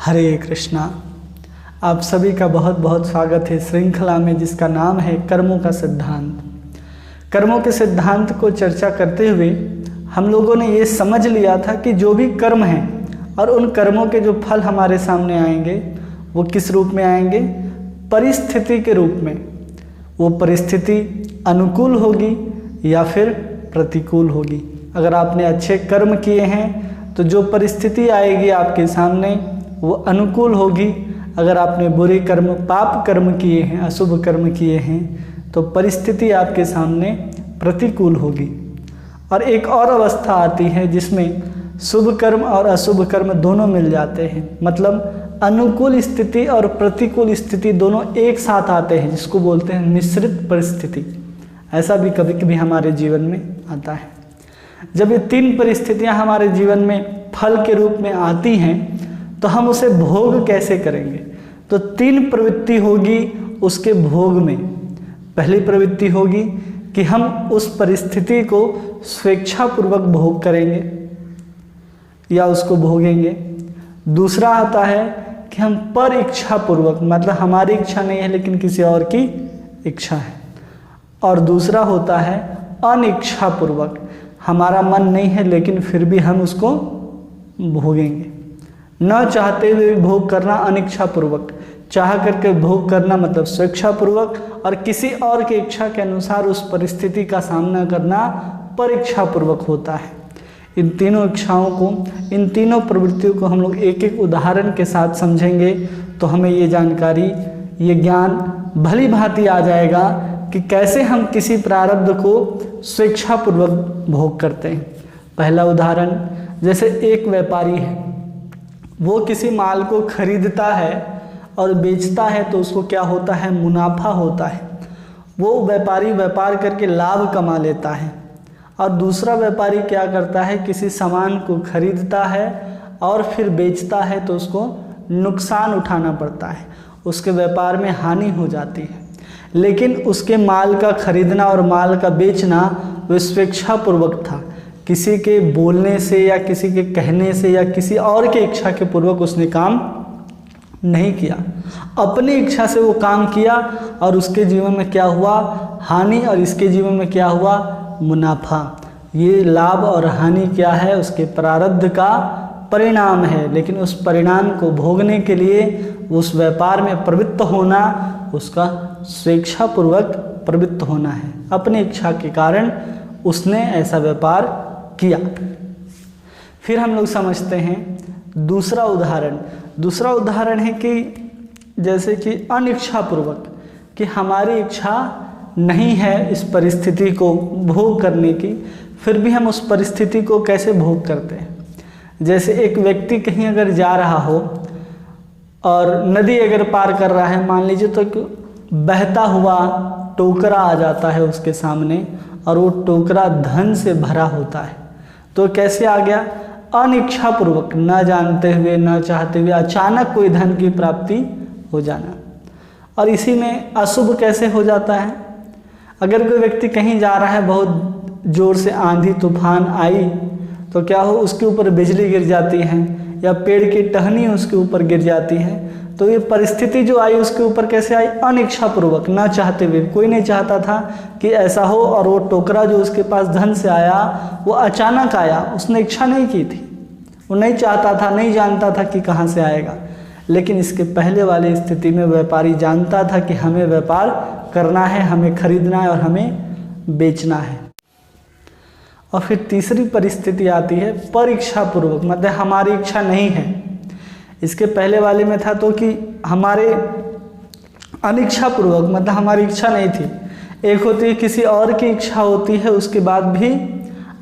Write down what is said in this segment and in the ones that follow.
हरे कृष्णा। आप सभी का बहुत बहुत स्वागत है श्रृंखला में जिसका नाम है कर्मों का सिद्धांत। कर्मों के सिद्धांत को चर्चा करते हुए हम लोगों ने ये समझ लिया था कि जो भी कर्म हैं और उन कर्मों के जो फल हमारे सामने आएंगे वो किस रूप में आएंगे? परिस्थिति के रूप में। वो परिस्थिति अनुकूल होगी या फिर प्रतिकूल होगी। अगर आपने अच्छे कर्म किए हैं तो जो परिस्थिति आएगी आपके सामने वो अनुकूल होगी। अगर आपने बुरे कर्म, पाप कर्म किए हैं, अशुभ कर्म किए हैं तो परिस्थिति आपके सामने प्रतिकूल होगी। और एक और अवस्था आती है जिसमें शुभ कर्म और अशुभ कर्म दोनों मिल जाते हैं, मतलब अनुकूल स्थिति और प्रतिकूल स्थिति दोनों एक साथ आते हैं, जिसको बोलते हैं मिश्रित परिस्थिति। ऐसा भी कभी कभी हमारे जीवन में आता है। जब ये तीन परिस्थितियां हमारे जीवन में फल के रूप में आती हैं तो हम उसे भोग कैसे करेंगे? तो तीन प्रवृत्ति होगी उसके भोग में। पहली प्रवृत्ति होगी कि हम उस परिस्थिति को स्वेच्छापूर्वक भोग करेंगे या उसको भोगेंगे। दूसरा आता है कि हम पर इच्छा पूर्वक, मतलब हमारी इच्छा नहीं है लेकिन किसी और की इच्छा है। और दूसरा होता है अनिच्छा पूर्वक, हमारा मन नहीं है लेकिन फिर भी हम उसको भोगेंगे। न चाहते हुए भोग करना अनिच्छा पूर्वक, चाह करके भोग करना मतलब स्वेच्छा पूर्वक, और किसी और की इच्छा के अनुसार उस परिस्थिति का सामना करना परीक्षा पूर्वक होता है। इन तीनों इच्छाओं को, इन तीनों प्रवृत्तियों को हम लोग एक एक उदाहरण के साथ समझेंगे तो हमें ये जानकारी, ये ज्ञान भली भांति आ जाएगा कि कैसे हम किसी प्रारब्ध को स्वेच्छापूर्वक भोग करते हैं। पहला उदाहरण, जैसे एक व्यापारी है, वो किसी माल को खरीदता है और बेचता है तो उसको क्या होता है? मुनाफा होता है। वो व्यापारी व्यापार करके लाभ कमा लेता है। और दूसरा व्यापारी क्या करता है? किसी सामान को खरीदता है और फिर बेचता है तो उसको नुकसान उठाना पड़ता है, उसके व्यापार में हानि हो जाती है। लेकिन उसके माल का खरीदना और माल का बेचना वो स्वेच्छापूर्वक था, किसी के बोलने से या किसी के कहने से या किसी और के इच्छा के पूर्वक उसने काम नहीं किया, अपनी इच्छा से वो काम किया और उसके जीवन में क्या हुआ? हानि। और इसके जीवन में क्या हुआ? मुनाफा। ये लाभ और हानि क्या है? उसके प्रारब्ध का परिणाम है। लेकिन उस परिणाम को भोगने के लिए उस व्यापार में प्रवृत्त होना, उसका स्वेच्छापूर्वक प्रवृत्त होना है। अपनी इच्छा के कारण उसने ऐसा व्यापार किया। फिर हम लोग समझते हैं दूसरा उदाहरण। दूसरा उदाहरण है कि जैसे कि अनिच्छापूर्वक, कि हमारी इच्छा नहीं है इस परिस्थिति को भोग करने की, फिर भी हम उस परिस्थिति को कैसे भोग करते हैं। जैसे एक व्यक्ति कहीं अगर जा रहा हो और नदी अगर पार कर रहा है, मान लीजिए तो बहता हुआ टोकरा आ जाता है उसके सामने और वो टोकरा धन से भरा होता है, तो कैसे आ गया? अनिच्छापूर्वक, न जानते हुए, न चाहते हुए अचानक कोई धन की प्राप्ति हो जाना। और इसी में अशुभ कैसे हो जाता है? अगर कोई व्यक्ति कहीं जा रहा है, बहुत जोर से आंधी तूफान आई तो क्या हो? उसके ऊपर बिजली गिर जाती है या पेड़ की टहनी उसके ऊपर गिर जाती है। तो ये परिस्थिति जो आई उसके ऊपर कैसे आई? अनिच्छापूर्वक, ना चाहते हुए। कोई नहीं चाहता था कि ऐसा हो, और वो टोकरा जो उसके पास धन से आया वो अचानक आया, उसने इच्छा नहीं की थी, वो नहीं चाहता था, नहीं जानता था कि कहाँ से आएगा। लेकिन इसके पहले वाली स्थिति में व्यापारी जानता था कि हमें व्यापार करना है, हमें खरीदना है और हमें बेचना है। और फिर तीसरी परिस्थिति आती है परीक्षापूर्वक, मतलब हमारी इच्छा नहीं है। इसके पहले वाले में था तो कि हमारे अनिच्छापूर्वक, मतलब हमारी इच्छा नहीं थी। एक होती है किसी और की इच्छा होती है, उसके बाद भी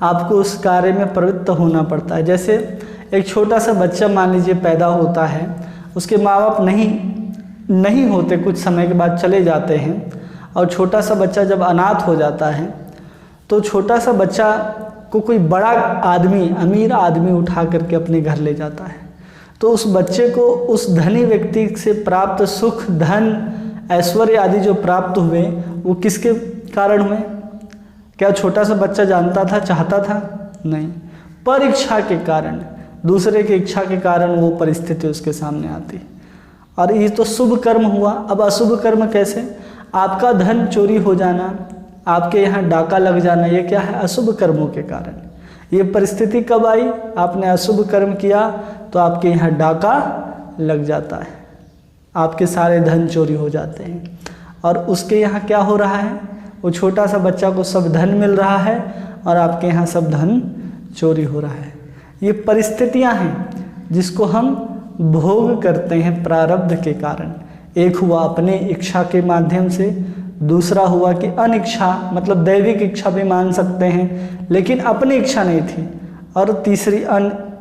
आपको उस कार्य में प्रवृत्त होना पड़ता है। जैसे एक छोटा सा बच्चा मान लीजिए पैदा होता है, उसके माँ बाप नहीं होते, कुछ समय के बाद चले जाते हैं, और छोटा सा बच्चा जब अनाथ हो जाता है तो छोटा सा बच्चा को कोई बड़ा आदमी, अमीर आदमी उठा करके अपने घर ले जाता है। तो उस बच्चे को उस धनी व्यक्ति से प्राप्त सुख, धन, ऐश्वर्य आदि जो प्राप्त हुए वो किसके कारण हुए? क्या छोटा सा बच्चा जानता था, चाहता था? नहीं, परीक्षा के कारण। दूसरे की इच्छा के कारण वो परिस्थिति उसके सामने आती है। और ये तो शुभ कर्म हुआ। अब अशुभ कर्म कैसे? आपका धन चोरी हो जाना, आपके यहाँ डाका लग जाना, ये क्या है? अशुभ कर्मों के कारण। ये परिस्थिति कब आई? आपने अशुभ कर्म किया तो आपके यहाँ डाका लग जाता है, आपके सारे धन चोरी हो जाते हैं। और उसके यहाँ क्या हो रहा है? वो छोटा सा बच्चा को सब धन मिल रहा है और आपके यहाँ सब धन चोरी हो रहा है। ये परिस्थितियाँ हैं जिसको हम भोग करते हैं प्रारब्ध के कारण। एक हुआ अपने इच्छा के माध्यम से, दूसरा हुआ कि अनिच्छा, मतलब दैविक इच्छा भी मान सकते हैं लेकिन अपनी इच्छा नहीं थी, और तीसरी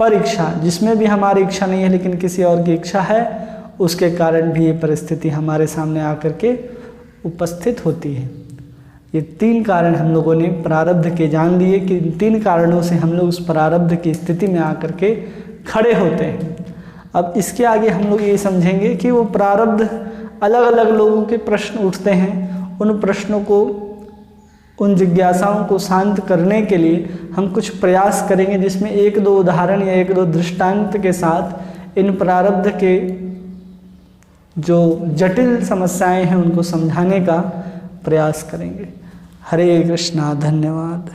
पर इच्छा, जिसमें भी हमारी इच्छा नहीं है लेकिन किसी और की इच्छा है, उसके कारण भी ये परिस्थिति हमारे सामने आकर के उपस्थित होती है। ये 3 कारण हम लोगों ने प्रारब्ध के जान लिए कि इन 3 कारणों से हम लोग उस प्रारब्ध की स्थिति में आकर के खड़े होते हैं। अब इसके आगे हम लोग ये समझेंगे कि वो प्रारब्ध, अलग अलग लोगों के प्रश्न उठते हैं, उन प्रश्नों को, उन जिज्ञासाओं को शांत करने के लिए हम कुछ प्रयास करेंगे जिसमें 1-2 उदाहरण या 1-2 दृष्टांत के साथ इन प्रारब्ध के जो जटिल समस्याएं हैं उनको समझाने का प्रयास करेंगे। हरे कृष्णा, धन्यवाद।